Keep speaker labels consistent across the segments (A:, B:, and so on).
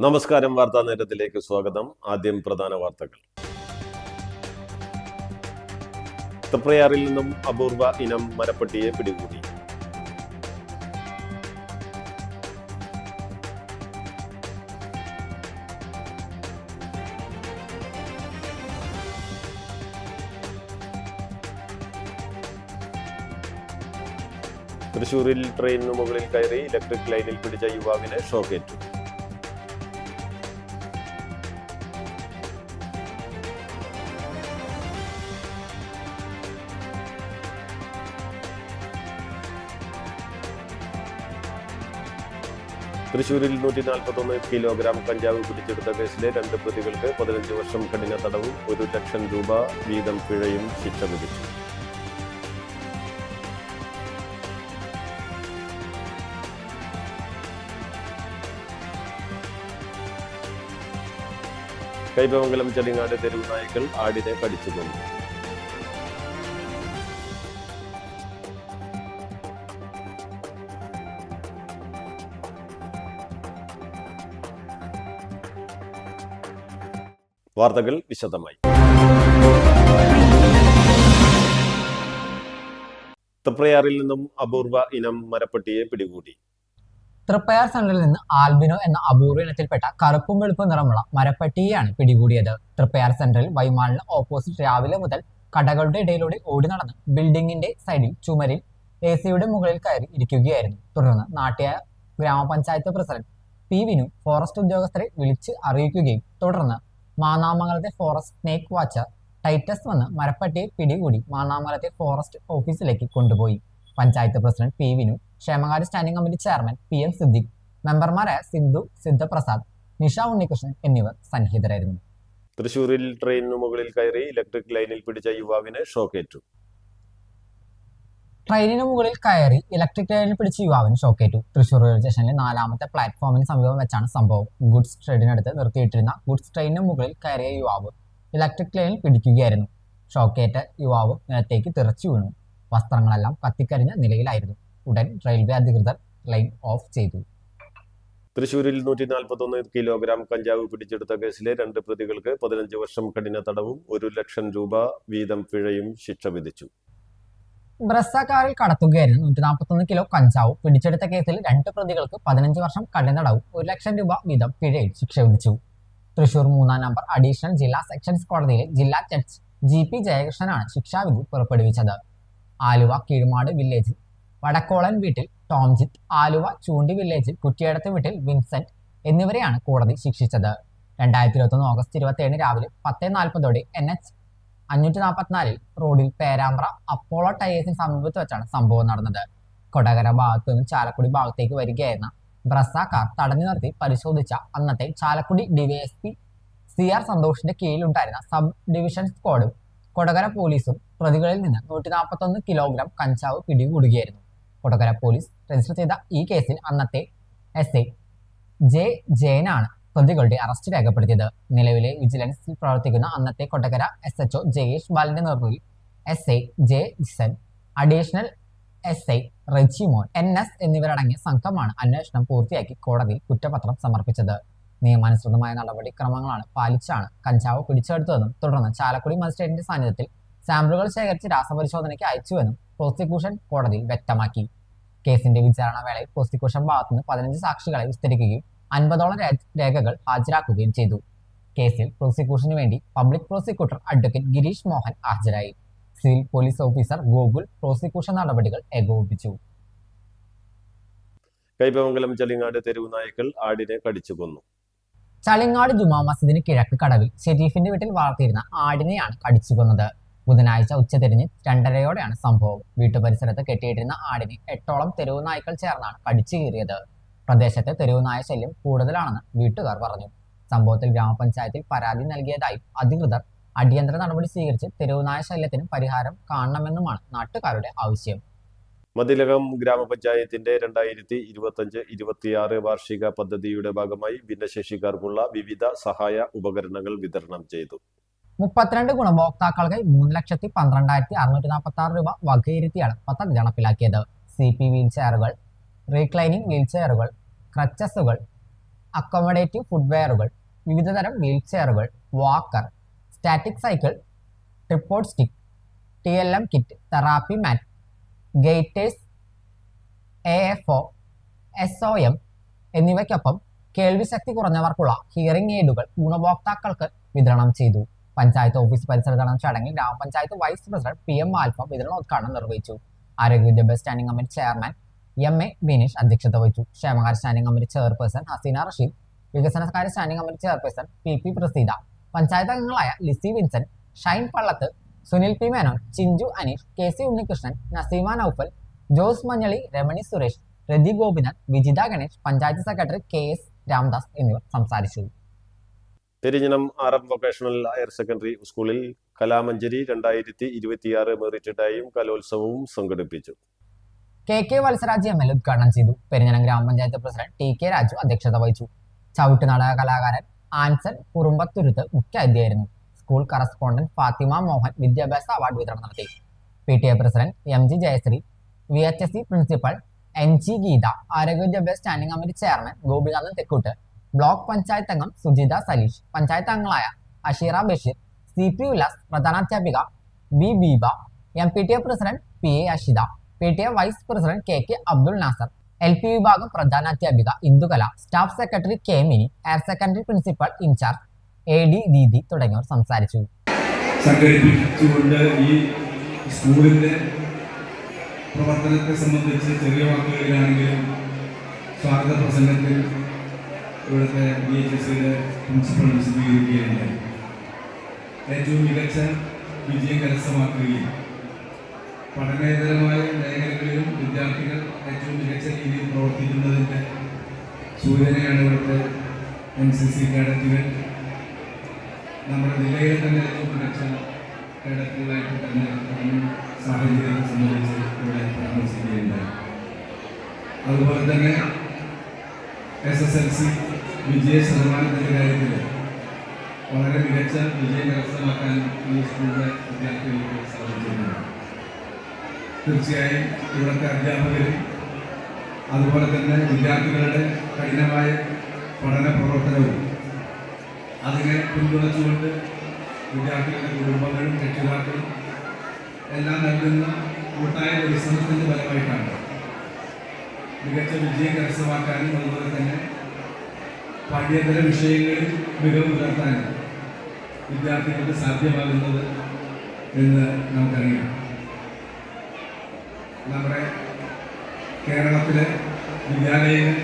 A: നമസ്കാരം. വാർത്താ നേരത്തിലേക്ക് സ്വാഗതം. ആദ്യം പ്രധാന വാർത്തകൾ. തൃപ്രയാറിൽ നിന്നും അപൂർവ ഇനം മരപ്പട്ടിയെ പിടികൂടി. തൃശൂരിൽ ട്രെയിനിനു മുകളിൽ കയറി ഇലക്ട്രിക് ലൈനിൽ പിടിച്ച യുവാവിന് ഷോക്കേറ്റു. തൃശൂരിൽ 141 കിലോഗ്രാം കഞ്ചാവ് പിടിച്ചെടുത്ത കേസിലെ 2 പ്രതികൾക്ക് 15 വർഷം കഠിന തടവും 1 ലക്ഷം രൂപ വീതം പിഴയും ശിക്ഷ വിധിച്ചു. കൈപ്പമംഗലം ചെളിങ്ങാട് തെരുവ് നായ്ക്കൾ ആടിനെ കടിച്ചു കൊന്നു. വാർത്തകൾ വിശദമായി. തൃപ്രയാറിൽ നിന്നും അപൂർവ ഇനം മരപ്പട്ടിയെ പിടികൂടി.
B: തൃപ്പയാർ സെന്ററിൽ നിന്ന് ആൽബിനോ എന്ന അപൂർവ ഇനത്തിൽപ്പെട്ട കറുപ്പും വെളുപ്പും നിറമുള്ള മരപ്പട്ടിയെയാണ് പിടികൂടിയത്. തൃപ്പയാർ സെന്ററിൽ വൈമാളിന് ഓപ്പോസിറ്റ് രാവിലെ മുതൽ കടകളുടെ ഇടയിലൂടെ ഓടി നടന്ന് ബിൽഡിംഗിന്റെ സൈഡിൽ ചുമരിൽ എസിയുടെ മുകളിൽ കയറി ഇരിക്കുകയായിരുന്നു. തുടർന്ന് നാട്ടിയ ഗ്രാമപഞ്ചായത്ത് പ്രസിഡന്റ് പി വിനു ഫോറസ്റ്റ് ഉദ്യോഗസ്ഥരെ വിളിച്ച് അറിയിക്കുകയും തുടർന്ന് മാന്നാമംഗലത്തെ ഫോറസ്റ്റ് സ്നേക്ക് വാച്ചർ ടൈറ്റസ് വന്ന് മരപ്പട്ടിയെ പിടികൂടി മാന്നാമംഗലത്തെ ഫോറസ്റ്റ് ഓഫീസിലേക്ക് കൊണ്ടുപോയി. പഞ്ചായത്ത് പ്രസിഡന്റ് പി വിനു, ക്ഷേമകാര്യ standing committee chairman P M Siddique, മെമ്പർമാരായ സിന്ധു, സിദ്ധപ്രസാദ്, നിഷ ഉണ്ണികൃഷ്ണൻ എന്നിവർ സന്നിഹിതരായിരുന്നു.
A: തൃശൂരിൽ ട്രെയിനിനു മുകളിൽ കയറി ഇലക്ട്രിക് ലൈനിൽ പിടിച്ച യുവാവിന് ഷോക്കേറ്റു.
B: ട്രെയിനിന് മുകളിൽ കയറി ഇലക്ട്രിക് ലൈനിൽ പിടിച്ച യുവാവിന് ഷോക്കേറ്റു. തൃശൂർ റെയിൽവേ സ്റ്റേഷനിലെ 4ാമത്തെ പ്ലാറ്റ്ഫോമിന് സമീപം വെച്ചാണ് സംഭവം. ഗുഡ്സ് ട്രെയിനിനടുത്ത് നിർത്തിയിട്ടിരുന്ന ഗുഡ്സ് ട്രെയിനിന് മുകളിൽ കയറിയ യുവാവ് ഇലക്ട്രിക് ലൈനിൽ പിടിക്കുകയായിരുന്നു. ഷോക്കേറ്റ യുവാവ് നിലത്തേക്ക് തെറിച്ചു വീണു. വസ്ത്രങ്ങളെല്ലാം കത്തിക്കരിഞ്ഞ നിലയിലായിരുന്നു. ഉടൻ റെയിൽവേ അധികൃതർ ലൈൻ ഓഫ് ചെയ്തു.
A: തൃശൂരിൽ 141 കിലോഗ്രാം കഞ്ചാവ് പിടിച്ചെടുത്ത കേസിലെ 2 പ്രതികൾക്ക് 15 വർഷം കഠിന തടവും 1 ലക്ഷം രൂപ വീതം പിഴയും ശിക്ഷ വിധിച്ചു.
B: ബ്രസ കാറിൽ കടത്തുകയായിരുന്നു 141 കിലോ കഞ്ചാവ് പിടിച്ചെടുത്ത കേസിൽ 2 പ്രതികൾക്ക് 15 വർഷം കഠിന തടവും 1 ലക്ഷം രൂപ വീതം പിഴയും ശിക്ഷ വിധിച്ചു. തൃശൂർ 3ാം നമ്പർ അഡീഷണൽ ജില്ലാ സെക്ഷൻസ് കോടതിയിലെ ജില്ലാ ജഡ്ജ് GP ജയകൃഷ്ണനാണ് ശിക്ഷാവിധി പുറപ്പെടുവിച്ചത്. ആലുവ കീഴ്മാട് വില്ലേജിൽ വടക്കോളൻ വീട്ടിൽ ടോംജിത്ത്, ആലുവ ചൂണ്ടി വില്ലേജിൽ കുറ്റിയടത്ത് വീട്ടിൽ വിൻസെന്റ് എന്നിവരെയാണ് കോടതി ശിക്ഷിച്ചത്. 2021 ഓഗസ്റ്റ് 27 രാവിലെ 10:40 NH 544 റോഡിൽ പേരാമ്പ്ര അപ്പോളോ ടയേഴ്സിന് സമീപത്ത് വെച്ചാണ് സംഭവം നടന്നത്. കൊടകര ഭാഗത്തു നിന്ന് ചാലക്കുടി ഭാഗത്തേക്ക് വരികയായിരുന്ന ബ്രസ കാർ തടഞ്ഞു നിർത്തി പരിശോധിച്ച അന്നത്തെ ചാലക്കുടി ഡിവൈഎസ്പി CR സന്തോഷിന്റെ കീഴിലുണ്ടായിരുന്ന സബ് ഡിവിഷൻ സ്ക്വാഡും കൊടകര പോലീസും പ്രതികളിൽ നിന്ന് 141 കിലോഗ്രാം കഞ്ചാവ് പിടികൂടുകയായിരുന്നു. കൊടകര പോലീസ് രജിസ്റ്റർ ചെയ്ത ഈ കേസിൽ അന്നത്തെ SI ജെ ജയനാണ് പ്രതികളുടെ അറസ്റ്റ് രേഖപ്പെടുത്തിയത്. നിലവിലെ വിജിലൻസിൽ പ്രവർത്തിക്കുന്ന അന്നത്തെ കൊടകര SHO ജയേഷ് ബാലന്റെ നേതൃത്വത്തിൽ SI J Jison, additional SI Rejimon NS എന്നിവരടങ്ങിയ സംഘമാണ് അന്വേഷണം പൂർത്തിയാക്കി കോടതിയിൽ കുറ്റപത്രം സമർപ്പിച്ചത്. നിയമാനുസൃതമായ നടപടിക്രമങ്ങളാണ് പാലിച്ചാണ് കഞ്ചാവ് പിടിച്ചെടുത്തതെന്നും തുടർന്ന് ചാലക്കുടി മജിസ്ട്രേറ്റിന്റെ സാന്നിധ്യത്തിൽ സാമ്പിളുകൾ ശേഖരിച്ച് രാസപരിശോധനയ്ക്ക് അയച്ചുവെന്നും പ്രോസിക്യൂഷൻ കോടതിയിൽ വ്യക്തമാക്കി. കേസിന്റെ വിചാരണ വേളയിൽ പ്രോസിക്യൂഷൻ ഭാഗത്തുനിന്ന് 15 സാക്ഷികളെ വിസ്തരിക്കുകയും 50ഓളം രേഖകൾ ഹാജരാക്കുകയും ചെയ്തു. കേസിൽ പ്രോസിക്യൂഷന് വേണ്ടി public prosecutor advocate Girish Mohan ഹാജരായി. Civil police officer Gokul prosecution നടപടികൾ ഏകോപിപ്പിച്ചു.
A: കൈപ്പമംഗലം ചെളിങ്ങാട് തെരുവ് നായ്ക്കൾ ആടിനെ കടിച്ചു കൊന്നു.
B: ചളിങ്ങാട് ജുമാ മസ്ജിദിന് കിഴക്ക് കടവിൽ ഷെരീഫിന്റെ വീട്ടിൽ വളർത്തിയിരുന്ന ആടിനെയാണ് കടിച്ചു കൊന്നത്. ബുധനാഴ്ച ഉച്ചതിരിഞ്ഞ് 2:30-യോടെയാണ് സംഭവം. വീട്ടുപരിസരത്ത് കെട്ടിയിട്ടിരുന്ന ആടിനെ 8ഓളം തെരുവ് നായ്ക്കൾ ചേർന്നാണ് കടിച്ചു കീറിയത്. പ്രദേശത്തെ തെരുവ് നായ ശല്യം കൂടുതലാണെന്ന് വീട്ടുകാർ പറഞ്ഞു. സംഭവത്തിൽ ഗ്രാമപഞ്ചായത്തിൽ പരാതി നൽകിയതായും അധികൃതർ അടിയന്തര നടപടി സ്വീകരിച്ച് തെരുവ് നായ ശല്യത്തിന് പരിഹാരം കാണണമെന്നുമാണ് നാട്ടുകാരുടെ ആവശ്യം.
A: മതിലകം ഗ്രാമപഞ്ചായത്തിന്റെ 2025-26 വാർഷിക പദ്ധതിയുടെ ഭാഗമായി ഭിന്നശേഷിക്കാർക്കുള്ള വിവിധ സഹായ ഉപകരണങ്ങൾ വിതരണം ചെയ്തു.
B: 32 ഗുണഭോക്താക്കൾക്ക് 3,12,646 രൂപ വകയിരുത്തിയാണ് പദ്ധതി നടപ്പിലാക്കിയത്. CP വീൽ ചെയറുകൾ, റീക്ലൈനിങ് വീൽ ചെയറുകൾ, ക്രച്ചസുകൾ, അക്കോമഡേറ്റീവ് ഫുട്വെയറുകൾ, വിവിധതരം വീൽ ചെയറുകൾ, walker, static cycle, tripod stick, TLM kit, therapy mat, gaiters, AFO, SOM എന്നിവയ്ക്കൊപ്പം കേൾവിശക്തി കുറഞ്ഞവർക്കുള്ള ഹിയറിംഗ് എയ്ഡുകൾ ഗുണഭോക്താക്കൾക്ക് വിതരണം ചെയ്തു. പഞ്ചായത്ത് ഓഫീസ് പരിസരത്ത് നടന്ന ചടങ്ങിൽ ഗ്രാമപഞ്ചായത്ത് വൈസ് പ്രസിഡന്റ് PM ആൽഫ വിതരണോദ്ഘാടനം നിർവഹിച്ചു. ആരോഗ്യ വിദ്യാഭ്യാസ standing committee chairman MA Bineesh അധ്യക്ഷത വഹിച്ചു. ക്ഷേമകാര്യ standing committee chairperson Haseena Rasheed, വികസനകാര്യ standing committee chairperson PP Praseetha, panchayat അംഗങ്ങളായ Lissy Vincent, Shine Pallath, Sunil P Menon, Chinchu Aneesh, KC Unnikrishnan, Naseema Noufal, Jose Manjali, Ramani Suresh, Rathi Gopinath, Vijitha Ganesh, panchayat secretary KS Ramdas എന്നിവർ സംസാരിച്ചു.
A: Perinjanam RM vocational higher secondary സ്കൂളിൽ കലാമഞ്ജരി 2026 മെറിറ്റ് ഡേയും കലോത്സവവും സംഘടിപ്പിച്ചു.
B: KK വത്സരാജ് ML ഉദ്ഘാടനം ചെയ്തു. പെരിഞ്ഞനം ഗ്രാമപഞ്ചായത്ത് പ്രസിഡന്റ് TK രാജു അധ്യക്ഷത വഹിച്ചു. ചവിട്ട് നാടക കലാകാരൻ ആൻസൺ കുറുമ്പത്തുരുത്ത് മുഖ്യാതിഥിയായിരുന്നു. സ്കൂൾ കറസ്പോണ്ടന്റ് ഫാത്തിമ മോഹൻ വിദ്യാഭ്യാസ അവാർഡ് വിതരണം നടത്തി. PTA president MG Jayasree, VHSE principal NG Geetha, ആരോഗ്യ വിദ്യാഭ്യാസ standing committee chairman Gopinathan Thekkoot, block panchayat അംഗം സുജിത സലീഷ്, പഞ്ചായത്ത് അംഗങ്ങളായ അഷീറ ബഷീർ, CP ഉല്ലാസ്, പ്രധാനാധ്യാപിക B Beeba, MPTA president PA Ashitha, PTA vice president KK Abdul Nasar, LP വിഭാഗം പ്രധാനാധ്യാപിക Indukala, staff secretary K Mini, higher secondary principal in charge AD Deedi തുടങ്ങിയവർ സംസാരിച്ചു.
C: സംഘടിപ്പിച്ചുകൊണ്ട് ഈ സ്കൂളിൻ്റെ പ്രവർത്തനത്തെ സംബന്ധിച്ച് ചെറിയ വാക്കുകളിലാണെങ്കിലും സ്വാഗത പ്രസംഗത്തിൽ ഇവിടുത്തെ VHSയുടെ പ്രിൻസിപ്പൽ വിശദീകരിക്കുകയുണ്ടായി. ഏറ്റവും മികച്ച വിജയം കരസ്ഥമാക്കുകയും പഠനേതരമായ മേഖലകളിലും വിദ്യാർത്ഥികൾ ഏറ്റവും മികച്ച രീതിയിൽ പ്രവർത്തിക്കുന്നതിൻ്റെ സൂചനയാണ് ഇവിടുത്തെ NCC കേഡറ്റുകൾ. നമ്മുടെ ജില്ലയിലെ തന്നെ ഏറ്റവും മികച്ച കേഡറ്റുകളായിട്ട് തന്നെ സാഹചര്യത്തെ സംബന്ധിച്ച് ഇവിടെ പരാമർശിക്കുകയുണ്ടായി. അതുപോലെ തന്നെ SSLC വിജയ ശതമാനത്തിൻ്റെ കാര്യത്തിൽ വളരെ മികച്ച വിജയം കരസ്ഥമാക്കാൻ ഈ സ്കൂളിലെ വിദ്യാർത്ഥികൾക്ക് സാധിച്ചിട്ടുണ്ട്. തീർച്ചയായും ഇവിടുത്തെ അധ്യാപകരും അതുപോലെ തന്നെ വിദ്യാർത്ഥികളുടെ കഠിനമായ പഠന പ്രവർത്തനവും അതിനെ പിന്തുണച്ചുകൊണ്ട് വിദ്യാർത്ഥികളുടെ കുടുംബങ്ങളും രക്ഷിതാക്കളും എല്ലാം നൽകുന്ന കൂട്ടായ പരിശ്രമത്തിൻ്റെ ഫലമായിട്ടാണ് മികച്ച വിജയം കരസ്ഥമാക്കാനും അതുപോലെ തന്നെ പാഠ്യേതര വിഷയങ്ങളിൽ മികവ് പുലർത്താനും വിദ്യാർത്ഥികൾക്ക് സാധ്യമാകുന്നത് എന്ന് നമുക്കറിയാം. നമ്മുടെ കേരളത്തിലെ വിദ്യാലയങ്ങൾ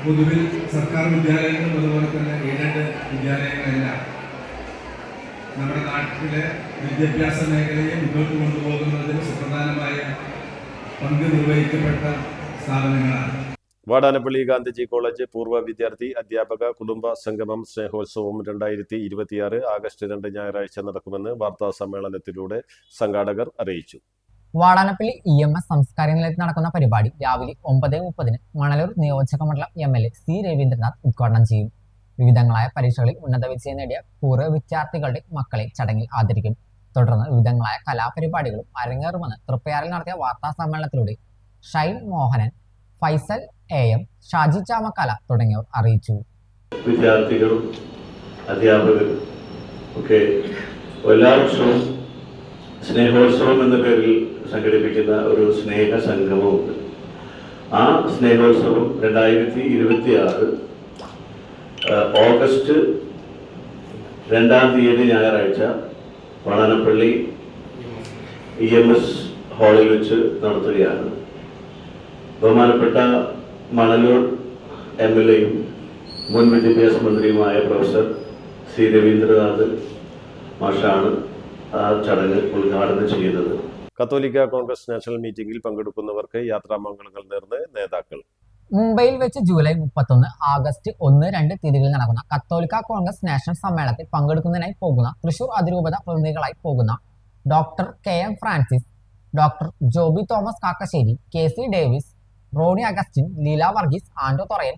C: പൊതുവിൽ സർക്കാർ വിദ്യാലയങ്ങളും അതുപോലെ തന്നെ എയ്ഡഡ് വിദ്യാലയങ്ങളെല്ലാം നമ്മുടെ നാട്ടിലെ വിദ്യാഭ്യാസ മേഖലയെ മുന്നോട്ട് കൊണ്ടുപോകുന്നതിന് സുപ്രധാനമായ പങ്ക് നിർവഹിക്കപ്പെട്ട സ്ഥാപനങ്ങളാണ്.
A: വാടാനപ്പള്ളി ഗാന്ധിജി കോളേജ് പൂർവ്വ വിദ്യാർത്ഥി അധ്യാപക കുടുംബ സംഗമം സ്നേഹോത്സവം 2026 ആഗസ്റ്റ് 2 ഞായറാഴ്ച നടക്കുമെന്ന് വാർത്താ സമ്മേളനത്തിലൂടെ സംഘാടകർ അറിയിച്ചു.
B: വാടാനപ്പള്ളി EMS സംസ്കാര നിലയത്തിൽ നടക്കുന്ന പരിപാടി രാവിലെ 9:30 മണലൂർ നിയോജക മണ്ഡലം MLA C രവീന്ദ്രനാഥ് ഉദ്ഘാടനം ചെയ്യും. വിവിധങ്ങളായ പരീക്ഷകളിൽ ഉന്നത വിജയം നേടിയ പൂർവ്വ വിദ്യാർത്ഥികളുടെ മക്കളെ ചടങ്ങിൽ ആദരിക്കും. തുടർന്ന് വിവിധങ്ങളായ കലാപരിപാടികളും അരങ്ങേറുമെന്ന് തൃപ്പയാറിൽ നടത്തിയ വാർത്താ സമ്മേളനത്തിലൂടെ ഷൈൻ മോഹനൻ, ഫൈസൽ AM, ഷാജി ചാമക്കാല തുടങ്ങിയവർ അറിയിച്ചു.
D: വിദ്യാർത്ഥികളും അധ്യാപകരും ഒക്കെ എല്ലാ വർഷവും സ്നേഹോത്സവം എന്ന പേരിൽ സംഘടിപ്പിക്കുന്ന ഒരു സ്നേഹ സംഗമമുണ്ട്. ആ സ്നേഹോത്സവം 2026 ഓഗസ്റ്റ് 2 ഞായറാഴ്ച വാടാനപ്പള്ളി EMS ഹാളിൽ വെച്ച് നടത്തുകയാണ്. ബഹുമാനപ്പെട്ട മണലൂർ MLAയും മുൻ വിദ്യാഭ്യാസ മന്ത്രിയുമായ പ്രൊഫസർ C രവീന്ദ്രനാഥ് മാഷാണ് ആ ചടങ്ങ് ഉദ്ഘാടനം ചെയ്യുന്നത്.
A: കത്തോലിക്ക കോൺഗ്രസ് നാഷണൽ മീറ്റിംഗിൽ പങ്കെടുക്കുന്നവർക്ക് യാത്രാമംഗളങ്ങൾ നേർന്ന് നേതാക്കൾ.
B: മുംബൈയിൽ വെച്ച് ജൂലൈ 31, ആഗസ്റ്റ് 1, 2 തീയതികളിൽ നടക്കുന്ന കത്തോലിക്ക കോൺഗ്രസ് നാഷണൽ സമ്മേളനത്തിൽ പങ്കെടുക്കുന്നതിനായി പോകുന്ന തൃശൂർ അതിരൂപത പ്രതിനിധികളായി പോകുന്ന doctor KM Francis, doctor Joby Thomas Kakkassery, KC Davis, Rony Augustine, Leela Varghese, Ando Thorayan,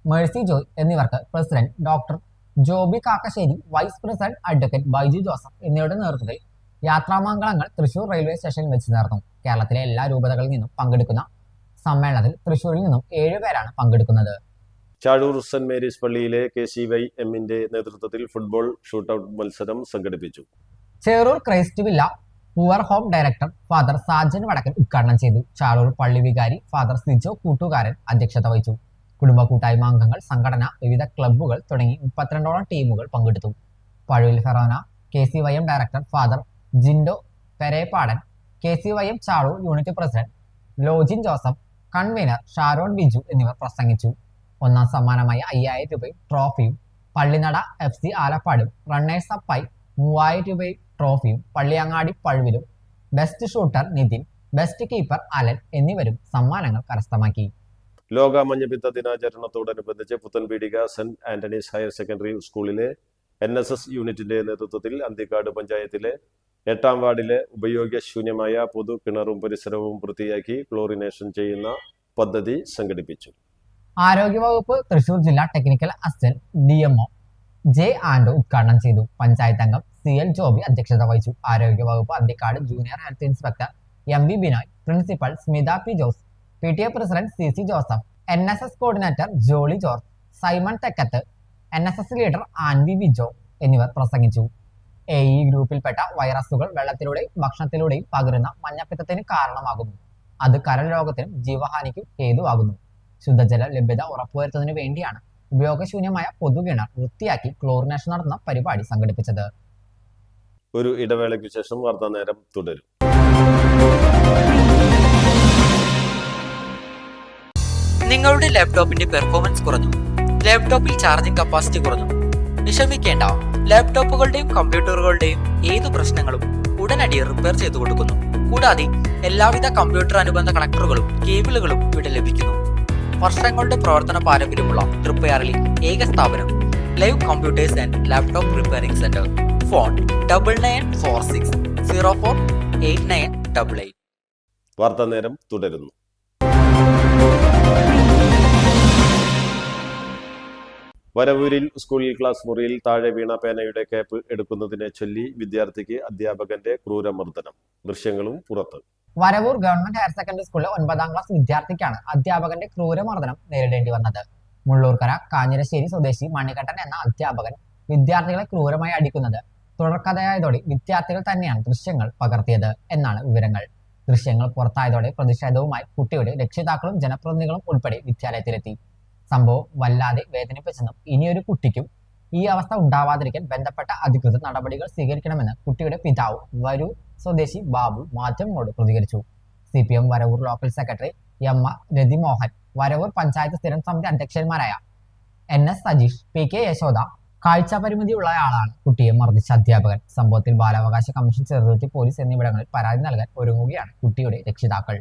B: Mercy Joy എന്നിവർക്ക് president doctor Joby Kakkassery, vice president advocate Baiju Joseph എന്നിവരുടെ നേതൃത്വത്തിൽ യാത്രാമംഗളങ്ങൾ തൃശൂർ റെയിൽവേ സ്റ്റേഷനിൽ വെച്ച് നടന്നു. കേരളത്തിലെ എല്ലാ രൂപതകളിൽ നിന്നും പങ്കെടുക്കുന്ന സമ്മേളനത്തിൽ തൃശൂരിൽ നിന്നും 7 പേരാണ് പങ്കെടുക്കുന്നത്.
A: ചാഴൂർ സെന്റ് മേരീസ് പള്ളിയിലെ KCYM-ന്റെ നേതൃത്വത്തിൽ ഫുട്ബോൾ ഷൂട്ടൌട്ട് മത്സരം സംഘടിപ്പിച്ചു.
B: Cherur Christ villa poor home director father Sajan വടക്കൻ ഉദ്ഘാടനം ചെയ്തു. ചാഴൂർ പള്ളി വികാരി ഫാദർ സിജോ കൂട്ടുകാരൻ അധ്യക്ഷത വഹിച്ചു. കുടുംബ കൂട്ടായ്മ അംഗങ്ങൾ, സംഘടന, വിവിധ ക്ലബ്ബുകൾ തുടങ്ങി 32ഓളം ടീമുകൾ പങ്കെടുത്തു. പഴുവിൽ ഫെറോന KCYM director father Jindo Perepadan, KCYM Chazhoor unit president Lojin Joseph, convener Sharon Biju എന്നിവർ പ്രസംഗിച്ചു. ഒന്നാം സമ്മാനമായ 5000 രൂപയും ട്രോഫിയും, പള്ളിനട FC ആലപ്പാടും റണ്ണേഴ്സ് അപ്പായി 3000 രൂപയും ട്രോഫിയും, പള്ളിയങ്ങാടി പഴുവിലും best shooter Nithin, best keeper Alan എന്നിവരും സമ്മാനങ്ങൾ കരസ്ഥമാക്കി.
A: ലോക മഞ്ഞപ്പിത്ത ദിനാചരണത്തോടനുബന്ധിച്ച് Puthenpeedika saint Antony's higher secondary സ്കൂളിലെ NSS യൂണിറ്റിന്റെ നേതൃത്വത്തിൽ അന്തിക്കാട് പഞ്ചായത്തിലെ 8ാം വാർഡിലെ ഉപയോഗശൂന്യമായ പൊതു കിണറും പരിസരവും വൃത്തിയാക്കി ക്ലോറിനേഷൻ ചെയ്യുന്ന പദ്ധതി സംഘടിപ്പിച്ചു.
B: ആരോഗ്യവകുപ്പ് തൃശൂർ ജില്ലാ technical assistant DMO J. Ando ഉദ്ഘാടനം ചെയ്തു. പഞ്ചായത്ത് അംഗം CL ജോബി അധ്യക്ഷത വഹിച്ചു. ആരോഗ്യവകുപ്പ് Anthikkad junior health inspector MB Binoy, principal Smitha P. Jose, PTA president CC Joseph, NSS coordinator Jolly George, Simon Thekkath, NSS leader Anvi Vijo എന്നിവർ പ്രസംഗിച്ചു. AE ഗ്രൂപ്പിൽപ്പെട്ട വൈറസുകൾ വെള്ളത്തിലൂടെയും ഭക്ഷണത്തിലൂടെയും പകരുന്ന മഞ്ഞപ്പിത്തത്തിന് കാരണമാകുന്നു. അത് കരൾ രോഗത്തിനും ജീവഹാനിക്കും ഹേതുവാകുന്നു. ശുദ്ധജല ലഭ്യത ഉറപ്പുവരുത്തുന്നതിന് വേണ്ടിയാണ് ഉപയോഗശൂന്യമായ പൊതുകിണർ വൃത്തിയാക്കി ക്ലോറിനേഷൻ നടത്തുന്ന പരിപാടി സംഘടിപ്പിച്ചത്.
A: ഒരു ഇടവേളയ്ക്ക് ശേഷം വാർത്താ നേരം തുടരും.
E: നിങ്ങളുടെ ലാപ്ടോപ്പിന്റെ പെർഫോമൻസ് കുറഞ്ഞു, ലാപ്ടോപ്പിൽ ചാർജിംഗ് കപ്പാസിറ്റി കുറഞ്ഞു. വിഷമിക്കേണ്ട, ലാപ്ടോപ്പുകളുടെയും കമ്പ്യൂട്ടറുകളുടെയും ഏതു പ്രശ്നങ്ങളും ഉടനടി റിപ്പയർ ചെയ്തു കൊടുക്കുന്നു. കൂടാതെ എല്ലാവിധ കമ്പ്യൂട്ടർ അനുബന്ധ കണക്ടറുകളും കേബിളുകളും ഇവിടെ ലഭിക്കുന്നു. വർഷങ്ങളുടെ പ്രവർത്തന പാരമ്പര്യമുള്ള തൃപ്പയാറിലെ ഏക സ്ഥാപനം live computers and laptop repairing centre. Phone 9946048988.
A: വാർത്താ നേരം തുടരുന്നു. വരവൂരിൽ സ്കൂളിൽ ക്ലാസ് മുറിയിൽ താഴെ വീണ പേനയുടെ ക്യാപ്പ് എടുക്കുന്നതിനെ ചൊല്ലി വിദ്യാർത്ഥിക്ക് അധ്യാപകന്റെ ക്രൂരമർദ്ദനം. ദൃശ്യങ്ങളും പുറത്ത്.
B: വരവൂർ ഗവൺമെന്റ് ഹയർ സെക്കൻഡറി സ്കൂളിലെ 9ാം ക്ലാസ് വിദ്യാർത്ഥിക്കാണ് അധ്യാപകന്റെ ക്രൂരമർദ്ദനം നേരിടേണ്ടി വന്നത്. മുള്ളൂർക്കര കാഞ്ഞിരശ്ശേരി സ്വദേശി മണികണ്ഠൻ എന്ന അധ്യാപകൻ വിദ്യാർത്ഥികളെ ക്രൂരമായി അടിക്കുന്നത് തുടർക്കഥയായതോടെ വിദ്യാർത്ഥികൾ തന്നെയാണ് ദൃശ്യങ്ങൾ പകർത്തിയത് എന്നാണ് വിവരങ്ങൾ. ദൃശ്യങ്ങൾ പുറത്തായതോടെ പ്രതിഷേധവുമായി കുട്ടിയുടെ രക്ഷിതാക്കളും ജനപ്രതിനിധികളും ഉൾപ്പെടെ വിദ്യാലയത്തിലെത്തി. സംഭവം വല്ലാതെ വേദനിപ്പിച്ചെന്നും ഇനിയൊരു കുട്ടിക്കും ഈ അവസ്ഥ ഉണ്ടാവാതിരിക്കാൻ ബന്ധപ്പെട്ട അധികൃതർ നടപടികൾ സ്വീകരിക്കണമെന്ന് കുട്ടിയുടെ പിതാവ് വരൂർ സ്വദേശി ബാബു മാധ്യമങ്ങളോട് പ്രതികരിച്ചു. CPM Varavoor local secretary M Rathimohan, Varavoor panchayat സ്ഥിരം സമിതി അധ്യക്ഷന്മാരായ NS സജീഷ്, PK യശോദ, കാഴ്ച പരിമിതിയുള്ളയാളാണ് കുട്ടിയെ മർദ്ദിച്ച അധ്യാപകൻ. സംഭവത്തിൽ ബാലാവകാശ കമ്മീഷൻ, ചെറുതുരുത്തി പോലീസ് എന്നിവിടങ്ങളിൽ പരാതി നൽകാൻ ഒരുങ്ങുകയാണ് കുട്ടിയുടെ രക്ഷിതാക്കൾ.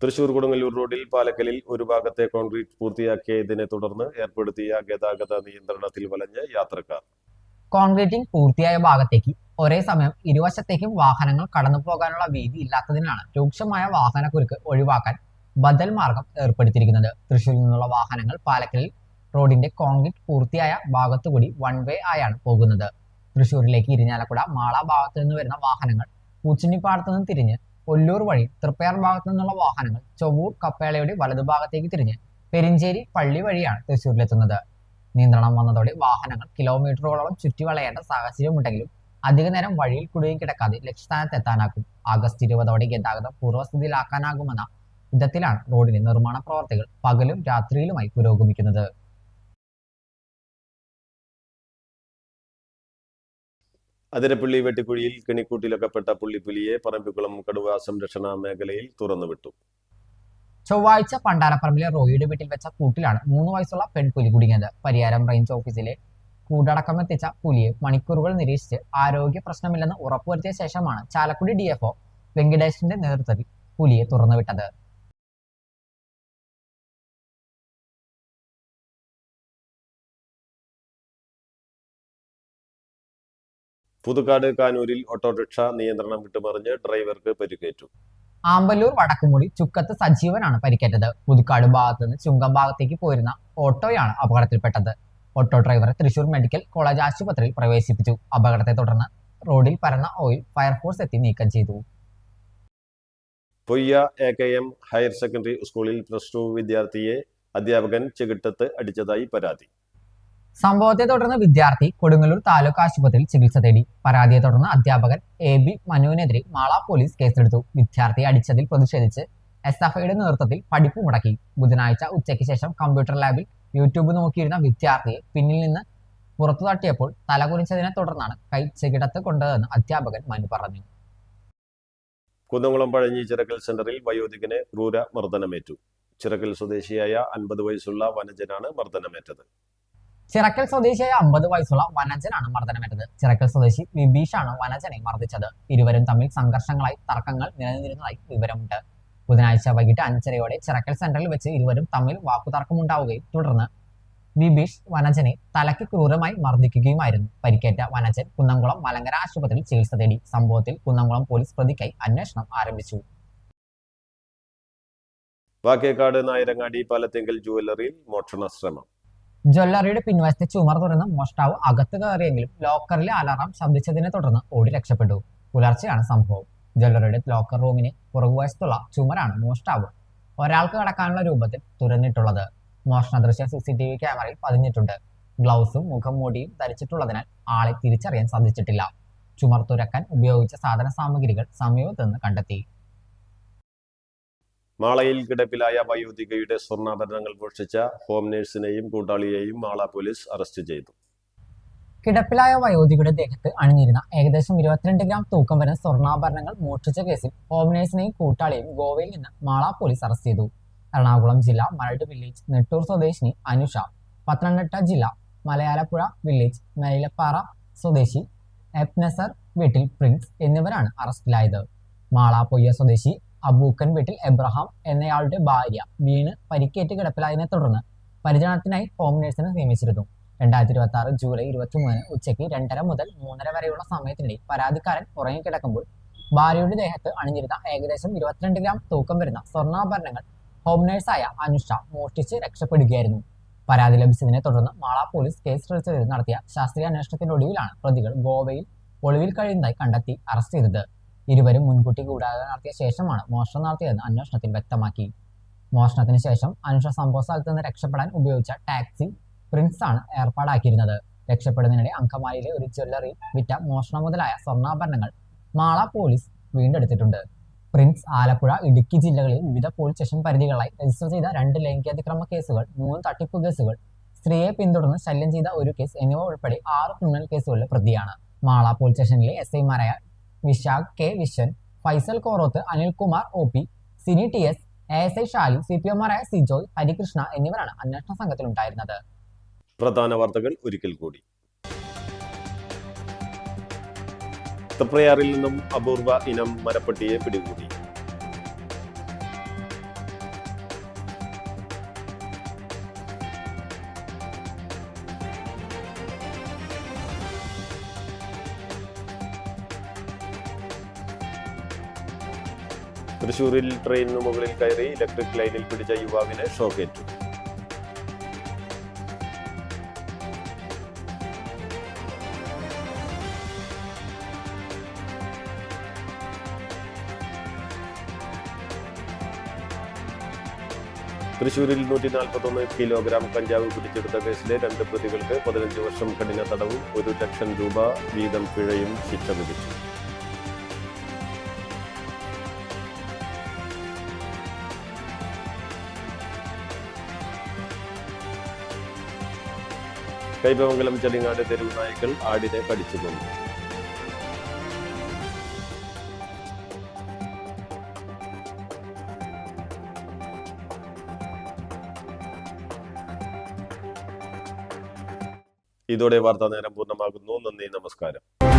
A: തൃശൂർ കൊടുങ്ങല്ലൂർ റോഡിൽ പാലക്കലിൽ ഒരു ഭാഗത്തെ കോൺക്രീറ്റ് പൂർത്തിയാക്കിയതിനെ തുടർന്ന് ഏർപ്പെടുത്തിയ ഗതാഗത നിയന്ത്രണത്തിൽ വലഞ്ഞ് യാത്രക്കാർ.
B: കോൺക്രീറ്റിംഗ് പൂർത്തിയായ ഭാഗത്തേക്ക് ഒരേ സമയം ഇരുവശത്തേക്കും വാഹനങ്ങൾ കടന്നു പോകാനുള്ള വീതി ഇല്ലാത്തതിനാണ് രൂക്ഷമായ വാഹനക്കുരുക്ക് ഒഴിവാക്കാൻ ബദൽ മാർഗം ഏർപ്പെടുത്തിയിരിക്കുന്നത്. തൃശൂരിൽ നിന്നുള്ള വാഹനങ്ങൾ പാലക്കലിൽ റോഡിന്റെ കോൺക്രീറ്റ് പൂർത്തിയായ ഭാഗത്തുകൂടി വൺ വേ ആയാണ് പോകുന്നത്. തൃശൂരിലേക്ക് ഇരിഞ്ഞാലക്കുട മാള ഭാഗത്തു നിന്ന് വരുന്ന വാഹനങ്ങൾ പൂച്ചിനിപ്പാടത്തു നിന്ന് തിരിഞ്ഞ് ഒല്ലൂർ വഴി തൃപ്പയാർ ഭാഗത്തു നിന്നുള്ള വാഹനങ്ങൾ ചൊവ്വൂർ കപ്പേളയുടെ വലതുഭാഗത്തേക്ക് തിരിഞ്ഞ് പെരിഞ്ചേരി പള്ളി വഴിയാണ് തൃശൂരിലെത്തുന്നത്. നിയന്ത്രണം വന്നതോടെ വാഹനങ്ങൾ കിലോമീറ്ററുകളോളം ചുറ്റി വളയേണ്ട സാഹചര്യമുണ്ടെങ്കിലും അധിക നേരം വഴിയിൽ കുടുങ്ങി കിടക്കാതെ ലക്ഷ്യസ്ഥാനത്തെത്താനാകും. ആഗസ്റ്റ് 20ഓടെ ഗതാഗതം പൂർവ്വസ്ഥിതിയിലാക്കാനാകുമെന്ന വിധത്തിലാണ് റോഡിന്റെ നിർമ്മാണ പ്രവർത്തികൾ പകലും രാത്രിയിലുമായി പുരോഗമിക്കുന്നത്.
A: അതിരപ്പള്ളി വെട്ടിക്കുഴിയിൽ കെണിക്കൂട്ടിലകപ്പെട്ട പുള്ളിപ്പുലിയെ പറമ്പിക്കുളം കടുവ സംരക്ഷണ മേഖലയിൽ തുറന്നുവിട്ടു.
B: ചൊവ്വാഴ്ച പണ്ടാരപ്പറമ്പിലെ റോയിയുടെ വീട്ടിൽ വെച്ച കൂട്ടിലാണ് 3 വയസ്സുള്ള പെൺപുലി കുടുങ്ങിയത്. പരിയാരം റേഞ്ച് ഓഫീസിലെ കൂടടക്കമെത്തിച്ച പുലിയെ മണിക്കൂറുകൾ നിരീക്ഷിച്ച് ആരോഗ്യ പ്രശ്നമില്ലെന്ന് ഉറപ്പുവരുത്തിയ ശേഷമാണ് ചാലക്കുടി DFO വെങ്കിടേഷിന്റെ നേതൃത്വത്തിൽ പുലിയെ തുറന്നുവിട്ടത്.
A: പുതുക്കാട് കാനൂരിൽ ഓട്ടോറിക്ഷ നിയന്ത്രണം വിട്ടുമറിഞ്ഞ് ഡ്രൈവർക്ക് പരിക്കേറ്റു.
B: ആമ്പല്ലൂർ വടക്കുമുടി ചുക്കത്ത് സജീവനാണ് പരിക്കേറ്റത്. പുതുക്കാട് ഭാഗത്ത് നിന്ന് ചുങ്കം ഭാഗത്തേക്ക് പോയിരുന്ന ഓട്ടോയാണ് അപകടത്തിൽപ്പെട്ടത്. ഓട്ടോ ഡ്രൈവറെ തൃശൂർ മെഡിക്കൽ കോളേജ് ആശുപത്രിയിൽ പ്രവേശിപ്പിച്ചു. അപകടത്തെ തുടർന്ന് റോഡിൽ പരന്ന ഓയിൽ ഫയർഫോഴ്സ് എത്തി നീക്കം ചെയ്തു.
A: പൊയ്യ AKM ഹയർ സെക്കൻഡറി സ്കൂളിൽ +2 വിദ്യാർത്ഥിയെ അധ്യാപകൻ ചെകിട്ടത്ത് അടിച്ചതായി പരാതി.
B: സംഭവത്തെ തുടർന്ന് വിദ്യാർത്ഥി കൊടുങ്ങല്ലൂർ താലൂക്ക് ആശുപത്രിയിൽ ചികിത്സ തേടി. പരാതിയെ തുടർന്ന് അധ്യാപകൻ AB മനുവിനെതിരെ മാള പോലീസ് കേസെടുത്തു. വിദ്യാർത്ഥിയെ അടിച്ചതിൽ പ്രതിഷേധിച്ച് SFIയുടെ നേതൃത്വത്തിൽ പഠിപ്പ് മുടക്കി. ബുധനാഴ്ച ഉച്ചയ്ക്ക് ശേഷം കമ്പ്യൂട്ടർ ലാബിൽ യൂട്യൂബ് നോക്കിയിരുന്ന വിദ്യാർത്ഥിയെ പിന്നിൽ നിന്ന് പുറത്തു തട്ടിയപ്പോൾ തലകുനിച്ചതിനെ തുടർന്നാണ് കൈ ചെകിടത്ത് കൊണ്ടതെന്ന് അധ്യാപകൻ മനു പറഞ്ഞു.
A: കുന്നംകുളം പഴഞ്ഞി ചിറക്കൽ സെന്ററിൽ വയോധികന് ക്രൂര മർദ്ദനമേറ്റു. ചിറക്കൽ സ്വദേശിയായ 50 വയസ്സുള്ള വനജനാണ് മർദ്ദനമേറ്റത്.
B: ചിറക്കൽ സ്വദേശിയായ 50 വയസ്സുള്ള വനജനാണ് മർദ്ദനമേറ്റത്. ചിറക്കൽ സ്വദേശി വിബീഷാണ് വനജനെ മർദ്ദിച്ചത്. ഇരുവരും തമ്മിൽ സംഘർഷങ്ങളായി തർക്കങ്ങൾ നിലനിന്നിരുന്നതായി വിവരമുണ്ട്. ബുധനാഴ്ച വൈകിട്ട് 5:30 ചിറക്കൽ സെന്ററിൽ വെച്ച് ഇരുവരും തമ്മിൽ വാക്കുതർക്കമുണ്ടാവുകയും തുടർന്ന് വിബീഷ് വനജനെ തലയ്ക്ക് ക്രൂരമായി മർദ്ദിക്കുകയുമായിരുന്നു. പരിക്കേറ്റ വനജൻ കുന്നംകുളം മലങ്കര ആശുപത്രിയിൽ ചികിത്സ തേടി. സംഭവത്തിൽ കുന്നംകുളം പോലീസ് പ്രതിക്കായി അന്വേഷണം ആരംഭിച്ചു.
A: വാക്കേക്കാട് നായരങ്ങാടി പാലത്തിങ്കൽ ജുവല്ലറിയിൽ മോഷണ ശ്രമം.
B: ജ്വല്ലറിയുടെ പിൻവശത്തെ ചുമർ തുറന്ന് മോഷ്ടാവ് അകത്ത് കയറിയെങ്കിലും ലോക്കറിലെ അലാറം ശബ്ദിച്ചതിനെ തുടർന്ന് ഓടി രക്ഷപ്പെട്ടു. പുലർച്ചെയാണ് സംഭവം. ജ്വല്ലറിയുടെ ലോക്കർ റൂമിന് പുറകുവശത്തുള്ള ചുമരാണ് മോഷ്ടാവ് ഒരാൾക്ക് കടക്കാനുള്ള രൂപത്തിൽ തുറന്നിട്ടുള്ളത്. മോഷണ ദൃശ്യം CCTV ക്യാമറയിൽ പതിഞ്ഞിട്ടുണ്ട്. ഗ്ലൗസും മുഖംമൂടിയും ധരിച്ചിട്ടുള്ളതിനാൽ ആളെ തിരിച്ചറിയാൻ സാധിച്ചിട്ടില്ല. ചുമർ തുറക്കാൻ ഉപയോഗിച്ച സാധന സാമഗ്രികൾ സമീപത്ത് നിന്ന് കണ്ടെത്തി.
A: മാളയിൽ കിടപ്പിലായ വയോധികയുടെ സ്വർണ്ണാഭരണങ്ങൾ മോഷ്ടിച്ച ഹോം നേഴ്സിനെയും കൂട്ടാളിയെയും മാള പോലീസ് അറസ്റ്റ് ചെയ്തു.
B: കിടപ്പിലായ വയോധികയുടെ ദേഹത്ത് അണിഞ്ഞിരുന്ന ഏകദേശം 22 ഗ്രാം തൂക്കം വരുന്ന സ്വർണ്ണാഭരണങ്ങൾ മോഷ്ടിച്ച കേസിൽ ഹോം നേഴ്സിനെയും കൂട്ടാളിയെയും ഗോവയിൽ നിന്ന് മാള പോലീസ് അറസ്റ്റ് ചെയ്തു. എറണാകുളം ജില്ല മരട് വില്ലേജ് നെട്ടൂർ സ്വദേശിനി അനുഷ, പത്തനംതിട്ട ജില്ല മലയാലപ്പുഴ വില്ലേജ് മൈലപ്പാറ സ്വദേശി എബ്നസർ വീട്ടിൽ പ്രിൻസ് എന്നിവരാണ് അറസ്റ്റിലായത്. മാള പൊയ്യ സ്വദേശി അബൂക്കൻ വീട്ടിൽ എബ്രഹാം എന്നയാളുടെ ഭാര്യ വീണ് പരിക്കേറ്റ് കിടപ്പിലായതിനെ തുടർന്ന് പരിചരണത്തിനായി ഹോം നേഴ്സിനെ നിയമിച്ചിരുന്നു. 2026 ജൂലൈ 23 ഉച്ചയ്ക്ക് 2:30 മുതൽ 3:30 വരെയുള്ള സമയത്തിനിടെ പരാതിക്കാരൻ ഉറങ്ങിക്കിടക്കുമ്പോൾ ഭാര്യയുടെ ദേഹത്ത് അണിഞ്ഞിരുന്ന ഏകദേശം 22 ഗ്രാം തൂക്കം വരുന്ന സ്വർണ്ണാഭരണങ്ങൾ ഹോം നേഴ്സായ അനുഷ മോഷ്ടിച്ച് രക്ഷപ്പെടുകയായിരുന്നു. പരാതി ലഭിച്ചതിനെ തുടർന്ന് മാള പോലീസ് കേസ് രജിസ്റ്റർ ചെയ്ത് നടത്തിയ ശാസ്ത്രീയ അന്വേഷണത്തിനൊടുവിലാണ് പ്രതികൾ ഗോവയിൽ ഒളിവിൽ കഴിയുന്നതായി കണ്ടെത്തി അറസ്റ്റ് ചെയ്തത്. ഇരുവരും മുൻകൂട്ടി ഗൂഢാലോചന നടത്തിയ ശേഷമാണ് മോഷണം നടത്തിയതെന്ന് അന്വേഷണത്തിൽ വ്യക്തമാക്കി. മോഷണത്തിന് ശേഷം അനുഷ സംഭവ സ്ഥലത്ത് നിന്ന് രക്ഷപ്പെടാൻ ഉപയോഗിച്ച ടാക്സി പ്രിൻസ് ആണ് ഏർപ്പാടാക്കിയിരുന്നത്. രക്ഷപ്പെടുന്നതിനിടെ അങ്കമാലിയിലെ ഒരു ജ്വല്ലറിയിൽ വിറ്റ മോഷണം മുതലായ സ്വർണ്ണാഭരണങ്ങൾ മാള പോലീസ് വീണ്ടെടുത്തിട്ടുണ്ട്. പ്രിൻസ് ആലപ്പുഴ, ഇടുക്കി ജില്ലകളിൽ വിവിധ പോലീസ് സ്റ്റേഷൻ പരിധികളായി രജിസ്റ്റർ ചെയ്ത 2 ലൈംഗികാതിക്രമ കേസുകൾ, 3 തട്ടിപ്പ് കേസുകൾ, സ്ത്രീയെ പിന്തുടർന്ന് ശല്യം ചെയ്ത ഒരു കേസ് എന്നിവ ഉൾപ്പെടെ 6 ക്രിമിനൽ കേസുകളിലെ പ്രതിയാണ്. മാള പോലീസ് സ്റ്റേഷനിലെ SI-മാരായ Vishakh K. Viswan, Faisal Koroth, Anilkumar OP, Sini TS, ASI Shali, CPO-മാരായ Sijoy, Harikrishna എന്നിവരാണ് അന്വേഷണ സംഘത്തിലുണ്ടായിരുന്നത്.
A: പ്രധാന വാർത്തകൾ ഒരിക്കൽ കൂടി. തൃപ്രയാറിൽ നിന്നും അപൂർവ ഇനം മരപ്പട്ടിയെ പിടികൂടി. തൃശൂരിൽ ട്രെയിനിന് മുകളിൽ കയറി ഇലക്ട്രിക് ലൈനിൽ പിടിച്ച യുവാവിന് ഷോക്കേറ്റു. തൃശൂരിൽ 141 കിലോഗ്രാം കഞ്ചാവ് പിടിച്ചെടുത്ത കേസിലെ 2 പ്രതികൾക്ക് 15 വർഷം കഠിന തടവും 1 ലക്ഷം രൂപ വീതം പിഴയും ശിക്ഷ വിധിച്ചു. കൈപ്പമംഗലം ചെളിങ്ങാട് തെരുവ് നായ്ക്കൾ ആടിനെ കടിച്ചു കൊന്നു. ഇതോടെ വാർത്താ നേരം പൂർണ്ണമാകുന്നു. നന്ദി, നമസ്കാരം.